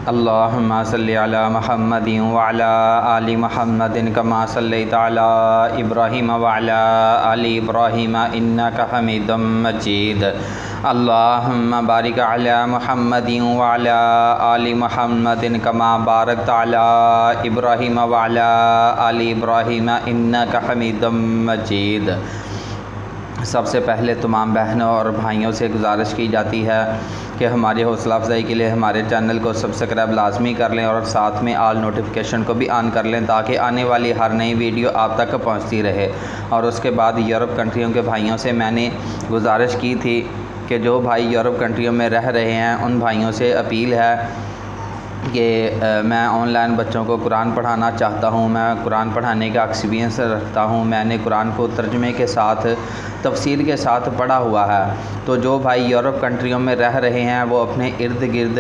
अल्लाहुम्मा सल्लि अला मुहम्मदिन व अला आलि मुहम्मदिन कमा सल्लैता अला इब्राहीम व अला आलि इब्राहीम इन्नका हमीदुम मजीद। अल्लाहुम्मा बारिक अला मुहम्मदिन व अला आलि मुहम्मदिन कमा बारकता अला इब्राहीम व अला आलि इब्राहीम इन्नका हमीदुम मजीद। सबसे पहले तमाम बहनों और भाइयों से गुजारिश की जाती है कि हमारी हौसला अफजाई के लिए हमारे चैनल को सब्सक्राइब लाजमी कर लें और साथ में आल नोटिफिकेशन को भी ऑन कर लें ताकि आने वाली हर नई वीडियो आप तक पहुंचती रहे। और उसके बाद यूरोप कंट्रियों के भाइयों से मैंने गुजारिश की थी कि जो भाई यूरोप कंट्रियों में रह रहे हैं उन भाइयों से अपील है कि मैं ऑनलाइन बच्चों को कुरान पढ़ाना चाहता हूँ। मैं कुरान पढ़ाने का एक्सपीरियंस रखता हूँ। मैंने कुरान को तर्जुमे के साथ तफसीर के साथ पढ़ा हुआ है। तो जो भाई यूरोप कंट्रियों में रह रहे हैं वो अपने इर्द गिर्द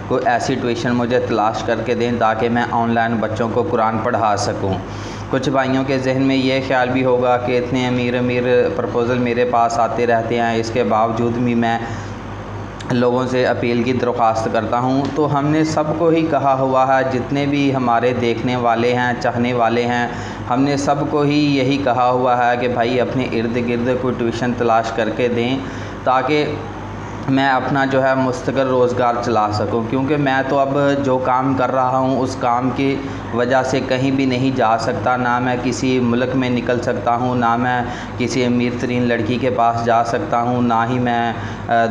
कोई ऐसी ट्यूशन मुझे तलाश करके दें ताकि मैं ऑनलाइन बच्चों को कुरान पढ़ा सकूँ। कुछ भाइयों के जहन में ये ख्याल भी होगा कि इतने अमीर प्रपोज़ल मेरे पास आते रहते हैं, इसके बावजूद भी मैं लोगों से अपील की दरख्वास्त करता हूं। तो हमने सबको ही कहा हुआ है, जितने भी हमारे देखने वाले हैं, चाहने वाले हैं, हमने सबको ही यही कहा हुआ है कि भाई अपने इर्द गिर्द कोई ट्यूशन तलाश करके दें ताकि मैं अपना जो है मुस्तकिल रोज़गार चला सकूं। क्योंकि मैं तो अब जो काम कर रहा हूं उस काम की वजह से कहीं भी नहीं जा सकता, ना मैं किसी मुल्क में निकल सकता हूं, ना मैं किसी अमीर तरीन लड़की के पास जा सकता हूं, ना ही मैं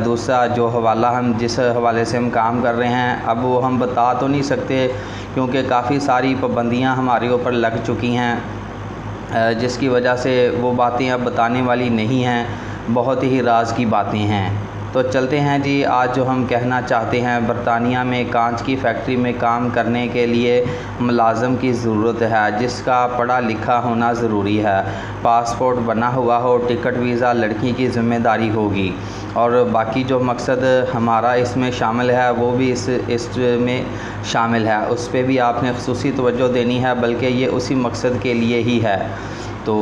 दूसरा जो हवाला हम जिस हवाले से हम काम कर रहे हैं अब वो हम बता तो नहीं सकते क्योंकि काफ़ी सारी पाबंदियां हमारे ऊपर लग चुकी हैं, जिसकी वजह से वो बातें अब बताने वाली नहीं हैं, बहुत ही राज की बातें हैं। तो चलते हैं जी। आज जो हम कहना चाहते हैं, बरतानिया में कांच की फैक्ट्री में काम करने के लिए मुलाज़म की ज़रूरत है जिसका पढ़ा लिखा होना ज़रूरी है, पासपोर्ट बना हुआ हो, टिकट वीज़ा लड़की की ज़िम्मेदारी होगी और बाकी जो मकसद हमारा इसमें शामिल है वो भी इसमें शामिल है, उस पर भी आपने ख़ुसूसी तवज्जो देनी है, बल्कि ये उसी मकसद के लिए ही है। तो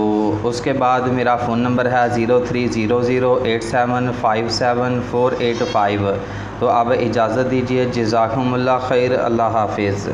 उसके बाद मेरा फ़ोन नंबर है 030087574885। तो अब इजाज़त दीजिए। जज़ाकुमुल्लाह खैर। अल्लाह हाफ़िज़।